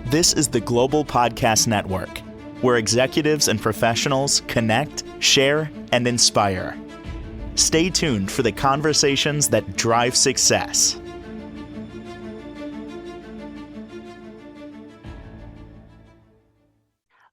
This is the Global Podcast Network, where executives and professionals connect, share, and inspire. Stay tuned for the conversations that drive success.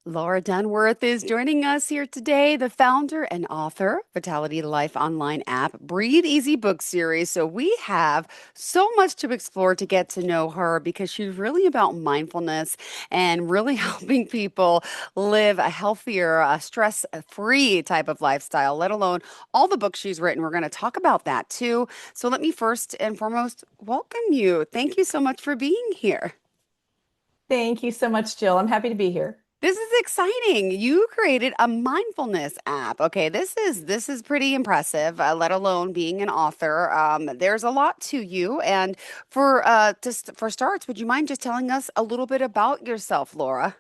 Laura Dunworth is joining us here today, the founder and author, Vitality Life online app, Breathe Easy book series. So we have so much to explore to get to know her because she's really about mindfulness and really helping people live a healthier, stress-free type of lifestyle, let alone all the books she's written. We're going to talk about that too. So let me first and foremost welcome you. Thank you so much for being here. Thank you so much, Jill. I'm happy to be here. This is exciting. You created a mindfulness app. Okay, this is pretty impressive, let alone being an author. There's a lot to you. And for starts, would you mind just telling us a little bit about yourself, Laura?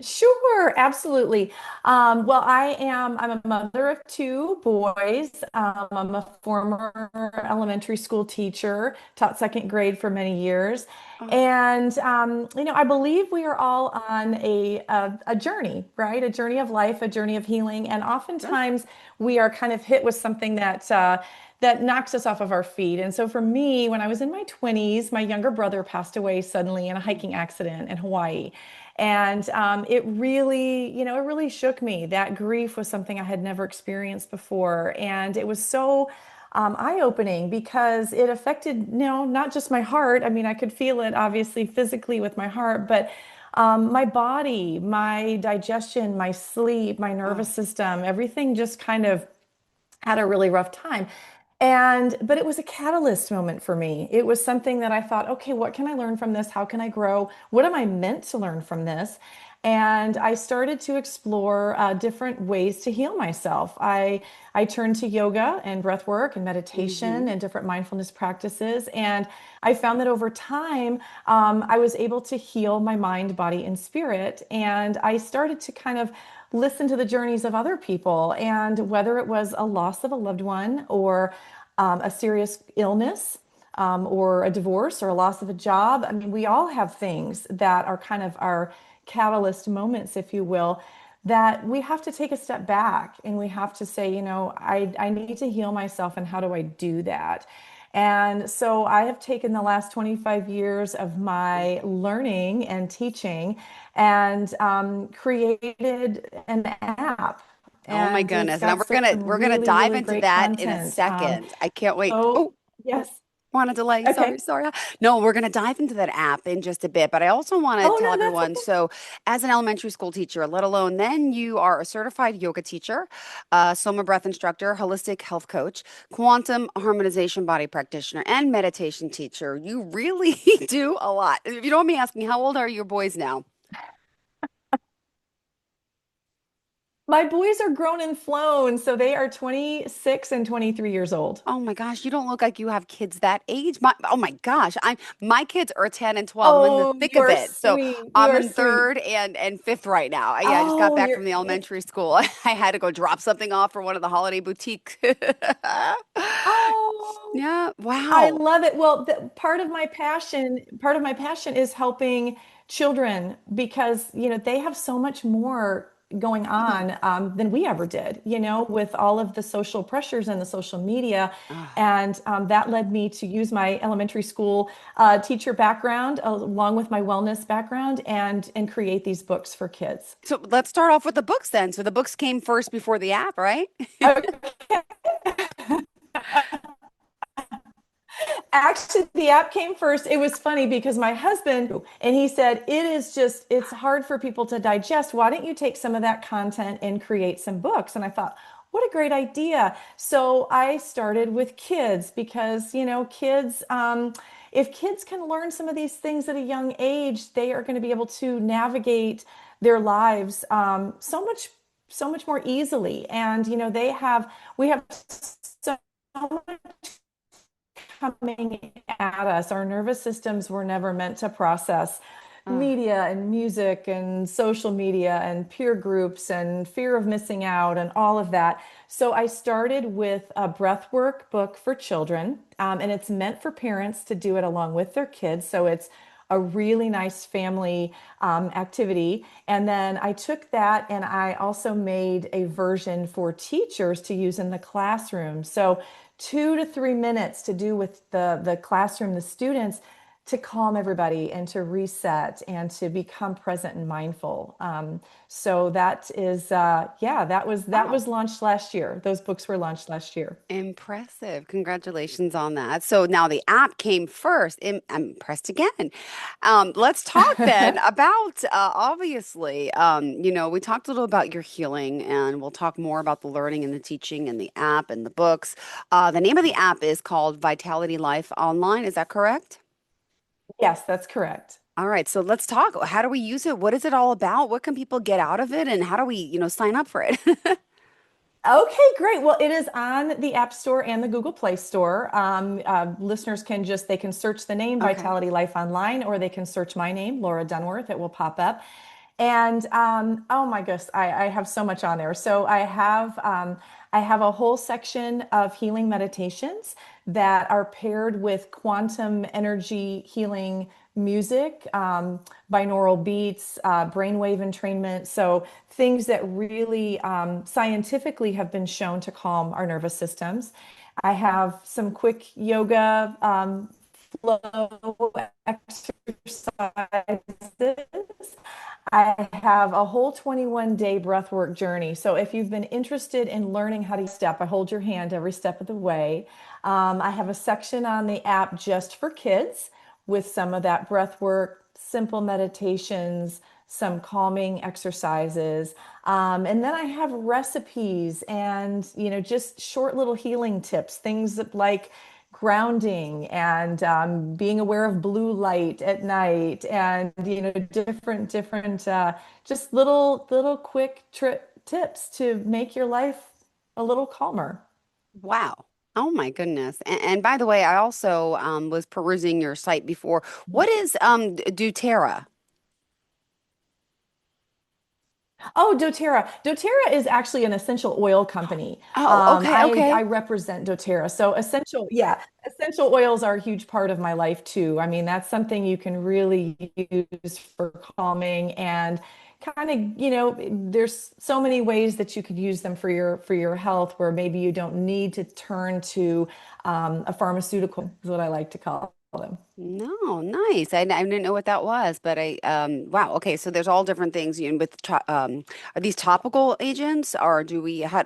Sure, absolutely. I'm a mother of two boys. I'm a former elementary school teacher, taught second grade for many years. Oh, And, I believe we are all on a journey, right? A journey of life, a journey of healing. And sure. oftentimes we are kind of hit with something that knocks us off of our feet. And so for me, when I was in my 20s, my younger brother passed away suddenly in a hiking accident in Hawaii. And it really shook me. That grief was something I had never experienced before. And it was so eye-opening because it affected, not just my heart. I mean, I could feel it obviously physically with my heart, but my body, my digestion, my sleep, my Oh, nervous system, everything just kind of had a really rough time. But it was a catalyst moment for me. It was something that I thought, okay, what can I learn from this? How can I grow? What am I meant to learn from this? And I started to explore different ways to heal myself. I turned to yoga and breath work and meditation mm-hmm. and different mindfulness practices. And I found that over time, I was able to heal my mind, body, and spirit. And I started to kind of listen to the journeys of other people. And whether it was a loss of a loved one or a serious illness, or a divorce or a loss of a job. I mean, we all have things that are kind of our catalyst moments, if you will, that we have to take a step back and we have to say, I need to heal myself, and how do I do that? And so I have taken the last 25 years of my learning and teaching and created an app. Oh my And it's goodness. Now got we're some gonna we're gonna really, dive really into great that in a content. second. I can't wait. So, Oh, yes. want to delay. Okay. Sorry. No, we're going to dive into that app in just a bit. But I also want to Oh, tell no, that's everyone, okay. so as an elementary school teacher, let alone then you are a certified yoga teacher, Soma breath instructor, holistic health coach, quantum harmonization body practitioner, and meditation teacher. You really do a lot. If you don't mind me asking, how old are your boys now? My boys are grown and flown, so they are 26 and 23 years old. Oh my gosh, you don't look like you have kids that age. Oh my gosh, my kids are 10 and 12. I'm in the Oh, thick you of are it. So sweet. You I'm are in sweet. third and fifth right now. Yeah, I just got Oh, back from the elementary school. I had to go drop something off for one of the holiday boutiques. oh, Yeah, I wow. love it. Well, part of my passion is helping children because, they have so much more going on than we ever did, with all of the social pressures and the social media. Ah. And that led me to use my elementary school teacher background along with my wellness background and create these books for kids. So let's start off with the books then. So the books came first before the app, right? Okay. Actually, the app came first. It was funny because my husband, and he said, it's hard for people to digest. Why don't you take some of that content and create some books? And I thought, what a great idea. So I started with kids because, if kids can learn some of these things at a young age, they are going to be able to navigate their lives so much more easily. And, we have so coming at us. Our nervous systems were never meant to process Ah. media and music and social media and peer groups and fear of missing out and all of that. So I started with a breathwork book for children, and it's meant for parents to do it along with their kids. So it's a really nice family activity. And then I took that and I also made a version for teachers to use in the classroom. So 2 to 3 minutes to do with the classroom, the students, to calm everybody and to reset and to become present and mindful. So that is, yeah, that Wow. was launched last year. Those books were launched last year. Impressive. Congratulations on that. So now the app came first. I'm impressed again. Let's talk then about obviously, we talked a little about your healing, and we'll talk more about the learning and the teaching and the app and the books. The name of the app is called Vitality Life Online. Is that correct? Yes, that's correct. All right. So let's talk. How do we use it? What is it all about? What can people get out of it? And how do we, sign up for it? Okay, great. Well, it is on the App Store and the Google Play Store. Listeners can they can search the name Okay. Vitality Life Online, or they can search my name, Laura Dunworth. It will pop up. And oh my gosh, I have so much on there. So I have a whole section of healing meditations that are paired with quantum energy healing music, binaural beats, brainwave entrainment. So things that really scientifically have been shown to calm our nervous systems. I have some quick yoga flow exercises. I have a whole 21-day breathwork journey. So if you've been interested in learning how to step, I hold your hand every step of the way. I have a section on the app just for kids with some of that breathwork, simple meditations, some calming exercises. And then I have recipes and, just short little healing tips, things like grounding and being aware of blue light at night and different just little quick tips to make your life a little calmer. Wow. Oh my goodness. And by the way, I also was perusing your site before. What is doTERRA? Oh, doTERRA. doTERRA is actually an essential oil company. Oh, okay, I okay. represent doTERRA. So essential oils are a huge part of my life too. I mean, that's something you can really use for calming and kind of, there's so many ways that you could use them for your health where maybe you don't need to turn to a pharmaceutical, is what I like to call them. No, nice. I didn't know what that was, but wow. Okay, so there's all different things, are these topical agents, or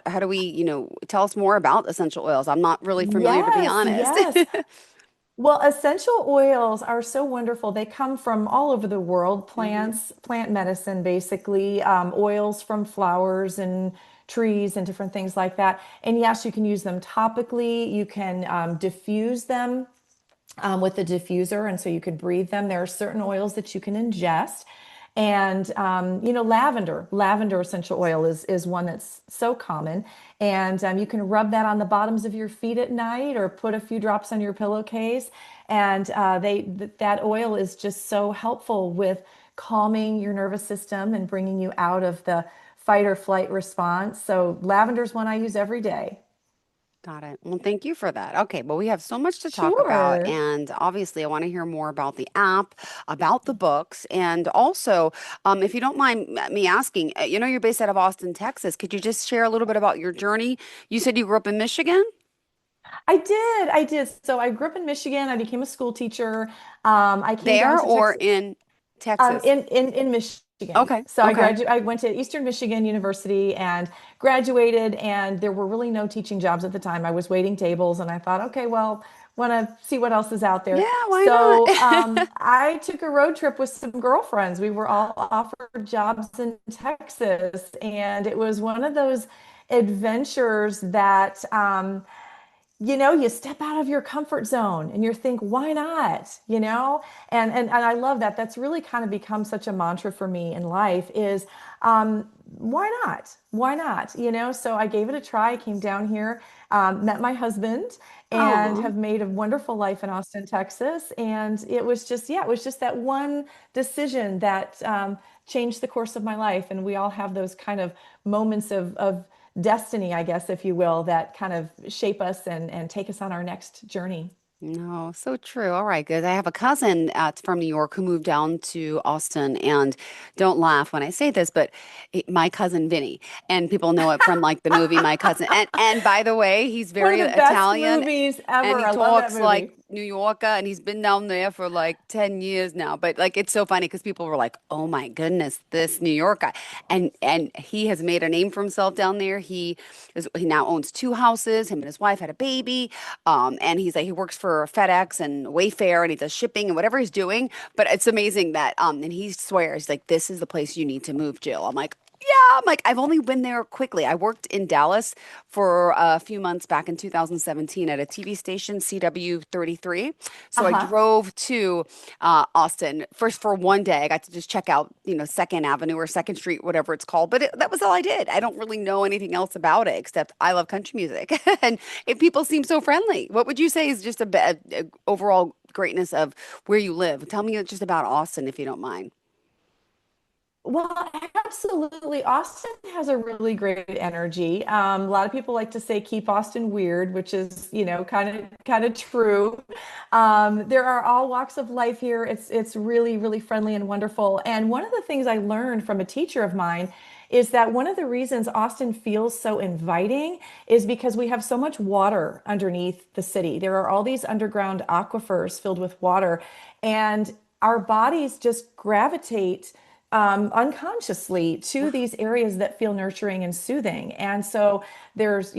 how do we, tell us more about essential oils? I'm not really familiar, to be Yes, honest. yes. Well, essential oils are so wonderful. They come from all over the world, Hmm. plant medicine, basically, oils from flowers and trees and different things like that. And yes, you can use them topically. You can diffuse them with the diffuser, and so you could breathe them. There are certain oils that you can ingest. And lavender essential oil is one that's so common, and you can rub that on the bottoms of your feet at night, or put a few drops on your pillowcase. And that oil is just so helpful with calming your nervous system and bringing you out of the fight or flight response. So lavender is one I use every day. Got it. Well, thank you for that. Okay, well, we have so much to talk about, Sure. and obviously, I want to hear more about the app, about the books, and also, if you don't mind me asking, you're based out of Austin, Texas. Could you just share a little bit about your journey? You said you grew up in Michigan? I did. So I grew up in Michigan. I became a school teacher. I came down There to or Texas, in Texas? in Michigan. Okay, So okay. I went to Eastern Michigan University and graduated, and there were really no teaching jobs at the time. I was waiting tables, and I thought, okay, well, want to see what else is out there. Yeah, why So not? I took a road trip with some girlfriends. We were all offered jobs in Texas, and it was one of those adventures that you step out of your comfort zone and you think, why not? And I love that. That's really kind of become such a mantra for me in life is why not? Why not? So I gave it a try. I came down here, met my husband, and Oh, have made a wonderful life in Austin, Texas. And it was just, yeah, it was just that one decision that changed the course of my life. And we all have those kind of moments of destiny, I guess, if you will, that kind of shape us and take us on our next journey. No, so true. All right, good. I have a cousin from New York who moved down to Austin, and don't laugh when I say this, but my cousin Vinny, and people know it from like the movie My Cousin. And by the way, he's One very of the best Italian, movies and ever. he I love that talks like movie. New Yorker, and he's been down there for like 10 years now. But like, it's so funny because people were like, "Oh my goodness, this New York guy," and he has made a name for himself down there. He now owns two houses. Him and his wife had a baby. And he's like, he works for FedEx and Wayfair and he does shipping and whatever he's doing. But it's amazing that, and he swears, like, this is the place you need to move, Jill. I'm like, yeah, I'm like, I've only been there quickly. I worked in Dallas for a few months back in 2017 at a TV station, CW 33. So I Uh-huh. drove to Austin first for one day. I got to just check out, Second Avenue or Second Street, whatever it's called. But that was all I did. I don't really know anything else about it except I love country music. And if people seem so friendly, what would you say is just a overall greatness of where you live? Tell me just about Austin, if you don't mind. Well, absolutely. Austin has a really great energy. A lot of people like to say keep Austin weird, which is, kind of true. There are all walks of life here. It's really, really friendly and wonderful. And one of the things I learned from a teacher of mine is that one of the reasons Austin feels so inviting is because we have so much water underneath the city. There are all these underground aquifers filled with water, and our bodies just gravitate unconsciously to these areas that feel nurturing and soothing. And so there's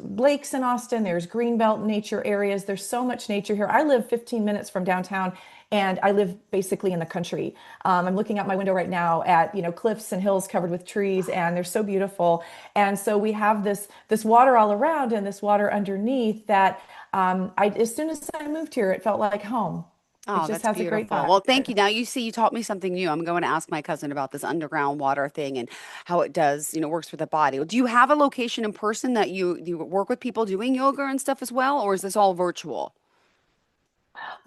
lakes in Austin, there's greenbelt nature areas. There's so much nature here. I live 15 minutes from downtown and I live basically in the country. I'm looking out my window right now at, cliffs and hills covered with trees and they're so beautiful. And so we have this water all around and this water underneath that as soon as I moved here, it felt like home. It Oh, just that's has a great beautiful. vibe. Well, thank you. Now you see, you taught me something new. I'm going to ask my cousin about this underground water thing and how it does, works for the body. Do you have a location in person that you work with people doing yoga and stuff as well, or is this all virtual?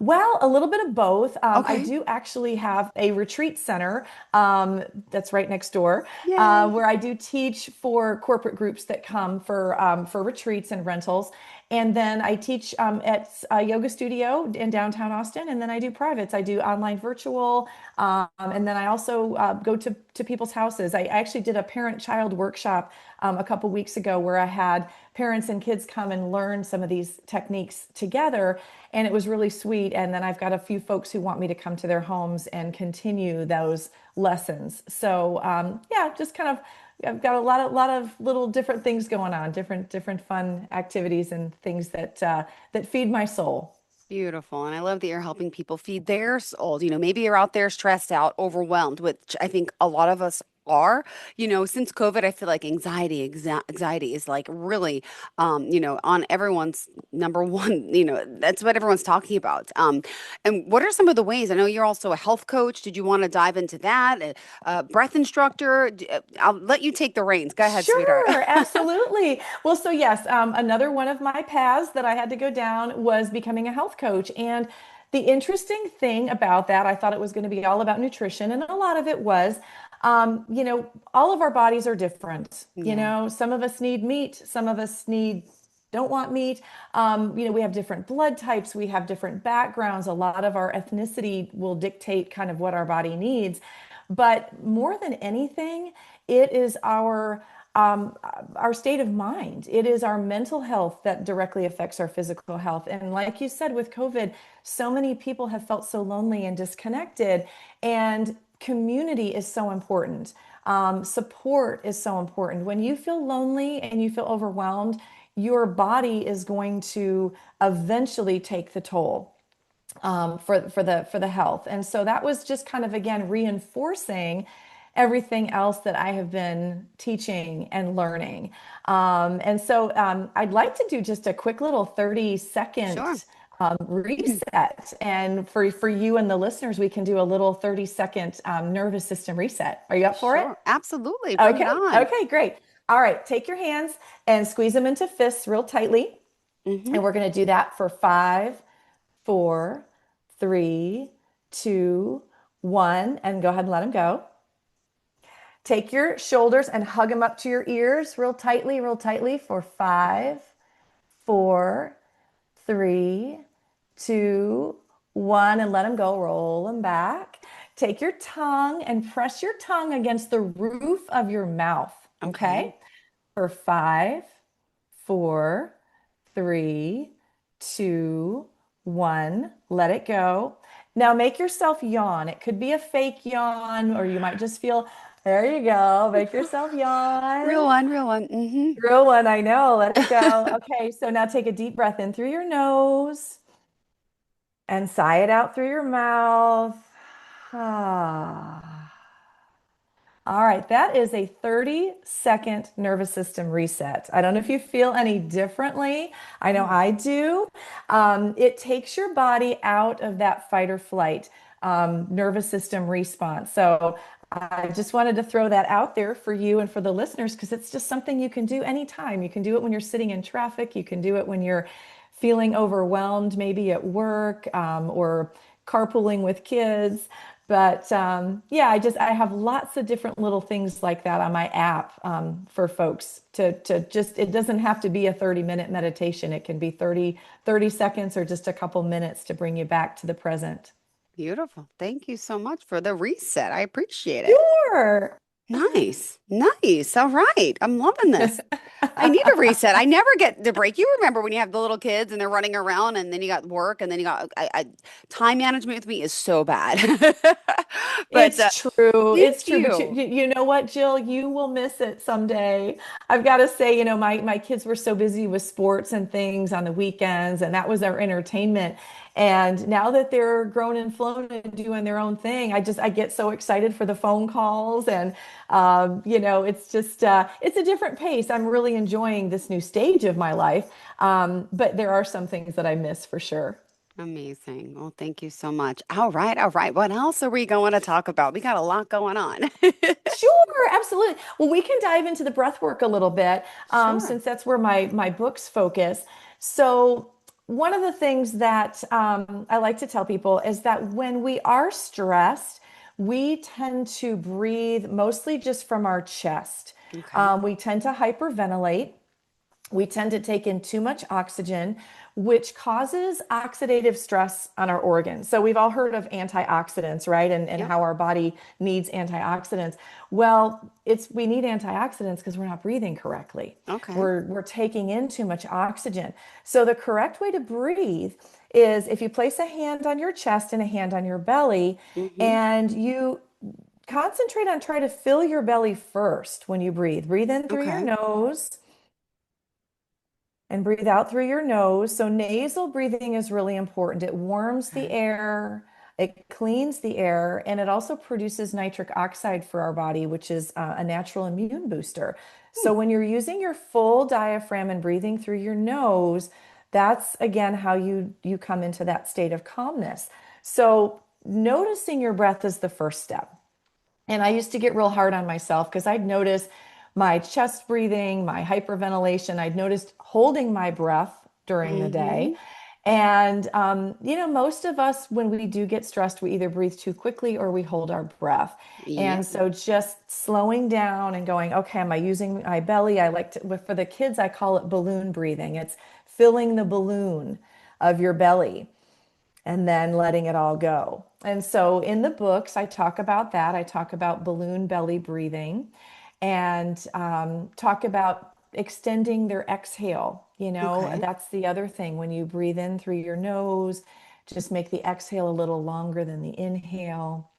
Well, a little bit of both. I Okay. do actually have a retreat center that's right next door, Yay. where I do teach for corporate groups that come for retreats and rentals. And then I teach at a yoga studio in downtown Austin, and then I do privates. I do online virtual, and then I also go to people's houses. I actually did a parent-child workshop a couple weeks ago where I had parents and kids come and learn some of these techniques together, and it was really sweet. And then I've got a few folks who want me to come to their homes and continue those lessons. So yeah, just kind of I've got a lot of little different things going on, different fun activities and things that feed my soul. Beautiful. And I love that you're helping people feed their souls. Maybe you're out there stressed out, overwhelmed, which I think a lot of us are. Since COVID, I feel like anxiety is like really, on everyone's number one, that's what everyone's talking about. And what are some of the ways? I know you're also a health coach. Did you want to dive into that? Breath instructor? I'll let you take the reins. Go ahead, sweetheart. Sure, absolutely. Well, so yes, another one of my paths that I had to go down was becoming a health coach. And the interesting thing about that, I thought it was going to be all about nutrition, and a lot of it was. All of our bodies are different. Yeah. Some of us need meat, some of us don't want meat. We have different blood types, we have different backgrounds. A lot of our ethnicity will dictate kind of what our body needs. But more than anything, it is our state of mind. It is our mental health that directly affects our physical health. And like you said, with COVID, so many people have felt so lonely and disconnected. And community is so important. Support is so important. When you feel lonely and you feel overwhelmed, your body is going to eventually take the toll for the health. And so that was just kind of again reinforcing everything else that I have been teaching and learning. And so I'd like to do just a quick little 30-second Sure. reset. And for you and the listeners, we can do a little 30-second nervous system reset. Are you up for it? Sure. Absolutely. Bring it Okay. on. Okay, great. All right. Take your hands and squeeze them into fists real tightly. Hmm. And we're going to do that for 5, 4, 3, 2, 1, and go ahead and let them go. Take your shoulders and hug them up to your ears real tightly for 5, 4, 3, two, one, and let them go. Roll them back. Take your tongue and press your tongue against the roof of your mouth. Okay. Okay. For five, four, three, two, one. Let it go. Now make yourself yawn. It could be a fake yawn, or you might just feel, there you go. Make yourself Real yawn. one, real one. Mm-hmm. Real one, I know. Let it go. Okay, so now take a deep breath in through your nose and sigh it out through your mouth. Ah. All right, that is a 30-second nervous system reset. I don't know if you feel any differently. I know I do. It takes your body out of that fight or flight nervous system response. So I just wanted to throw that out there for you and for the listeners because it's just something you can do anytime. You can do it when you're sitting in traffic. You can do it when you're feeling overwhelmed, maybe at work or carpooling with kids. But yeah, I have lots of different little things like that on my app for folks to just, it doesn't have to be a 30-minute meditation. It can be 30 seconds or just a couple minutes to bring you back to the present. Beautiful. Thank you so much for the reset. I appreciate it. Sure. Nice. Nice. All right. I'm loving this. I need a reset. I never get the break. You remember when you have the little kids and they're running around and then you got work and then you got time management with me is so bad. But It's true. thank It's true. But you. you know what, Jill? You will miss it someday. I've got to say, my kids were so busy with sports and things on the weekends, and that was their entertainment. And now that they're grown and flown and doing their own thing, I get so excited for the phone calls, and it's just it's a different pace. I'm really enjoying this new stage of my life, but there are some things that I miss for sure. Amazing. Well, thank you so much. All right. All right. What else are we going to talk about? We got a lot going on. Sure, absolutely. Well, we can dive into the breath work a little bit, Sure. since that's where my books focus. So, one of the things that I like to tell people is that when we are stressed, we tend to breathe mostly just from our chest. Okay. We tend to hyperventilate. We tend to take in too much oxygen, which causes oxidative stress on our organs. So we've all heard of antioxidants, right? And Yep. how our body needs antioxidants. Well, we need antioxidants because we're not breathing correctly. Okay. We're taking in too much oxygen. So the correct way to breathe is if you place a hand on your chest and a hand on your belly, Mm-hmm. and you concentrate on trying to fill your belly first when you breathe. Breathe in through your Okay. nose and breathe out through your nose. So nasal breathing is really important. It warms the Okay. air, it cleans the air, and it also produces nitric oxide for our body, which is a natural immune booster. Hmm. So when you're using your full diaphragm and breathing through your nose, that's again how you come into that state of calmness. So noticing your breath is the first step. And I used to get real hard on myself because I'd notice my chest breathing, my hyperventilation. I'd noticed holding my breath during the Mm-hmm. day. And, most of us, when we do get stressed, we either breathe too quickly or we hold our breath. And Yep. so just slowing down and going, okay, am I using my belly? I like to, for the kids, I call it balloon breathing. It's filling the balloon of your belly and then letting it all go. And so in the books, I talk about that. I talk about balloon belly breathing and talk about extending their exhale. Okay. That's the other thing. When you breathe in through your nose, just make the exhale a little longer than the inhale.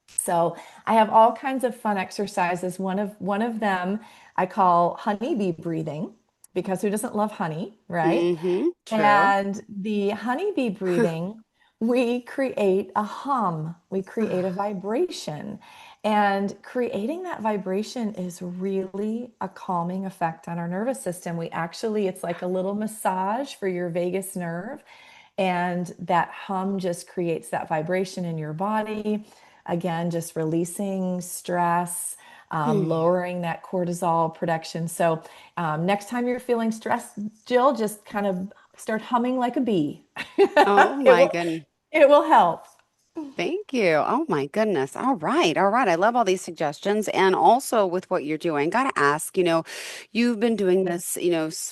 So I have all kinds of fun exercises. One of them I call honeybee breathing because who doesn't love honey, right? Mm-hmm. True. And the honeybee breathing, we create a hum, we create a vibration. And creating that vibration is really a calming effect on our nervous system. It's like a little massage for your vagus nerve. And that hum just creates that vibration in your body. Again, just releasing stress, Hmm. lowering that cortisol production. So, next time you're feeling stressed, Jill, just kind of start humming like a bee. Oh It my will goodness. it will help. Thank you. Oh my goodness. All right. All right. I love all these suggestions. And also with what you're doing, got to ask, you've been doing this,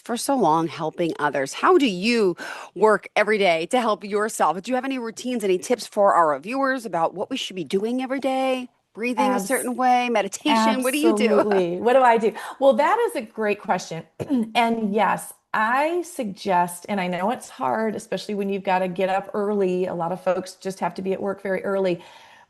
for so long, helping others. How do you work every day to help yourself? Do you have any routines, any tips for our viewers about what we should be doing every day? Breathing a Abs certain way, meditation. What do you do? Absolutely. What do I do? Well, that is a great question. And yes, I suggest, and I know it's hard, especially when you've got to get up early. A lot of folks just have to be at work very early.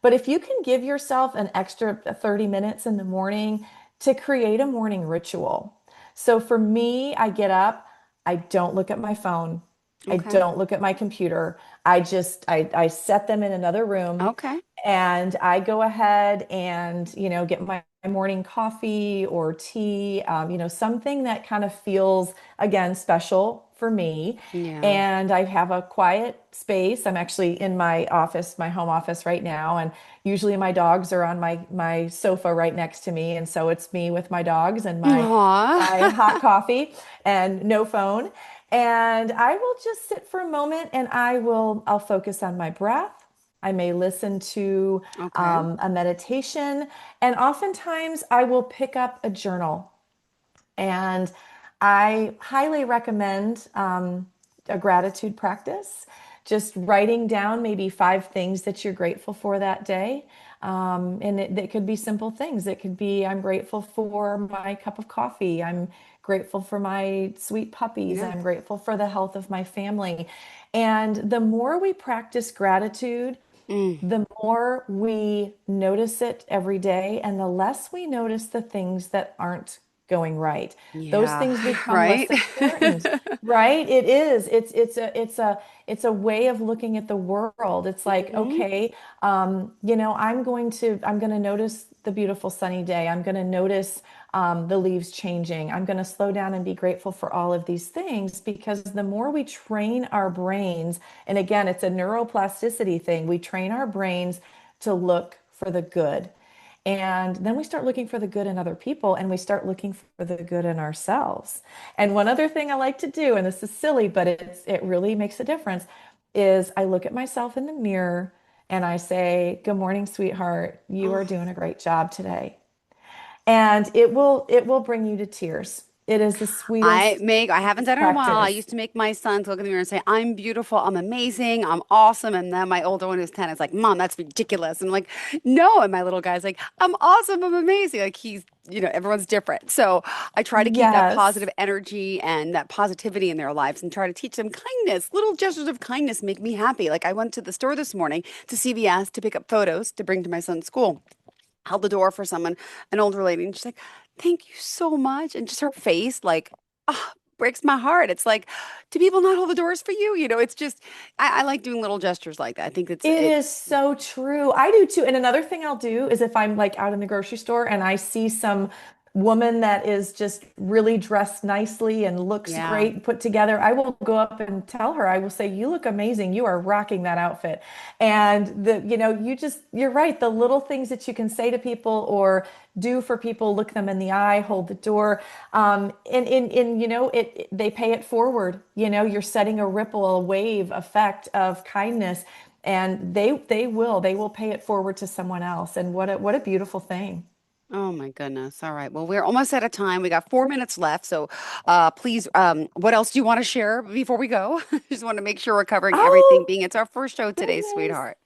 But if you can give yourself an extra 30 minutes in the morning to create a morning ritual. So for me, I get up, I don't look at my phone. I Okay. don't look at my computer. I set them in another room Okay. and I go ahead and, get my morning coffee or tea, something that kind of feels, again, special for me. Yeah. And I have a quiet space. I'm actually in my office, my home office right now. And usually my dogs are on my sofa right next to me. And so it's me with my dogs and my Aw. hot coffee and no phone. And I will just sit for a moment and I'll focus on my breath. I may listen to Okay. a meditation, and oftentimes I will pick up a journal. And I highly recommend a gratitude practice, just writing down maybe 5 things that you're grateful for that day. And it could be simple things. It could be, I'm grateful for my cup of coffee. I'm grateful for my sweet puppies. Yeah. I'm grateful for the health of my family. And the more we practice gratitude, Mm. the more we notice it every day and the less we notice the things that aren't going right. Those Yeah. things become Right. less important, right? It is. It's a way of looking at the world. It's like, Hmm. okay, I'm going to notice the beautiful sunny day. I'm going to notice the leaves changing. I'm going to slow down and be grateful for all of these things because the more we train our brains, and again, it's a neuroplasticity thing, we train our brains to look for the good. And then we start looking for the good in other people and we start looking for the good in ourselves. And one other thing I like to do, and this is silly, but it really makes a difference, is I look at myself in the mirror and I say, "Good morning, sweetheart. You are Oh, doing a great job today." And it will bring you to tears. It is the sweetest, I haven't sweetest done it in a while. I practice. used to make my sons look in the mirror and say, I'm beautiful, I'm amazing, I'm awesome. And then my older one who's 10 is like, Mom, that's ridiculous. And I'm like, no. And my little guy's like, I'm awesome, I'm amazing. Like everyone's different. So I try to keep that Yes. positive energy and that positivity in their lives and try to teach them kindness. Little gestures of kindness make me happy. Like I went to the store this morning to CVS to pick up photos to bring to my son's school, held the door for someone, an older lady, and she's like, "Thank you so much." And just her face, like, ah, breaks my heart. It's like, do people not hold the doors for you? It's just, I like doing little gestures like that. I think It is so true. I do too. And another thing I'll do is if I'm like out in the grocery store and I see some woman that is just really dressed nicely and looks yeah. great put together, I will go up and tell her, I will say, "You look amazing. You are rocking that outfit." And you're right. The little things that you can say to people or do for people, look them in the eye, hold the door. They pay it forward. You're setting a ripple, a wave effect of kindness and they will pay it forward to someone else. And what a beautiful thing. Oh my goodness. All right. Well, we're almost out of time. We got 4 minutes left. So please, what else do you want to share before we go? Just want to make sure we're covering everything, Oh being it's our first show today, goodness. sweetheart.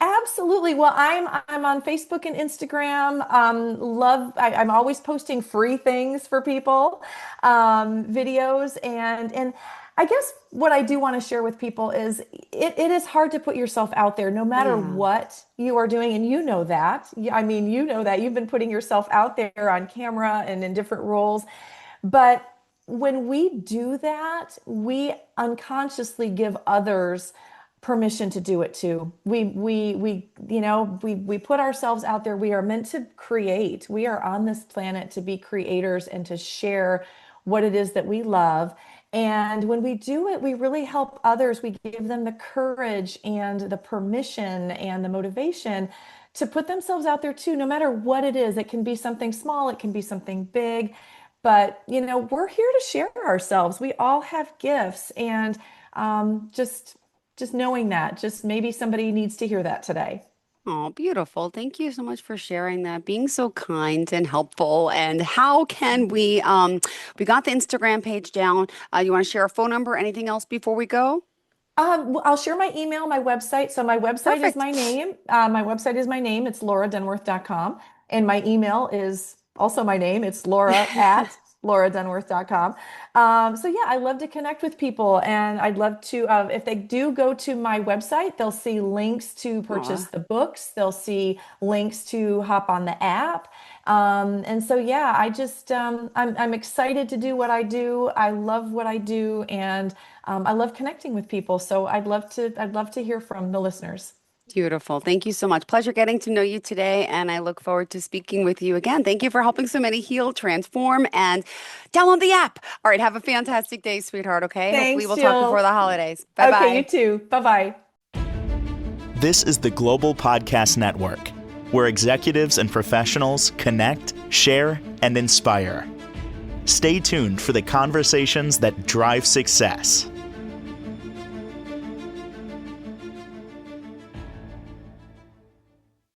Absolutely. Well, I'm on Facebook and Instagram. I'm always posting free things for people, videos, and I guess what I do want to share with people is it is hard to put yourself out there no matter Yeah. what you are doing, and you know that. I mean, you know that you've been putting yourself out there on camera and in different roles, but when we do that, we unconsciously give others permission to do it too. We put ourselves out there. We are meant to create. We are on this planet to be creators and to share what it is that we love. And when we do it, we really help others. We give them the courage and the permission and the motivation to put themselves out there too, no matter what it is. It can be something small, it can be something big. But, we're here to share ourselves. We all have gifts and just just knowing that, just maybe somebody needs to hear that today. Oh, beautiful. Thank you so much for sharing that, being so kind and helpful. And how can we got the Instagram page down. You want to share a phone number, anything else before we go? I'll share my email, my website. So my website is Perfect. my name. My website is my name. It's lauradunworth.com. And my email is also my name. It's Laura at lauradunworth.com. So yeah, I love to connect with people, and I'd love to, if they do go to my website, they'll see links to purchase Aw. the books. They'll see links to hop on the app. And so yeah, I'm excited to do what I do. I love what I do, and I love connecting with people. So I'd love to hear from the listeners. Beautiful. Thank you so much. Pleasure getting to know you today, and I look forward to speaking with you again. Thank you for helping so many heal, transform, and download the app. All right, have a fantastic day, sweetheart, okay? Hopefully Thanks, we'll talk before Jill. the holidays. Okay, you Bye-bye. too. Bye bye. This is the Global Podcast Network, where executives and professionals connect, share, and inspire. Stay tuned for the conversations that drive success.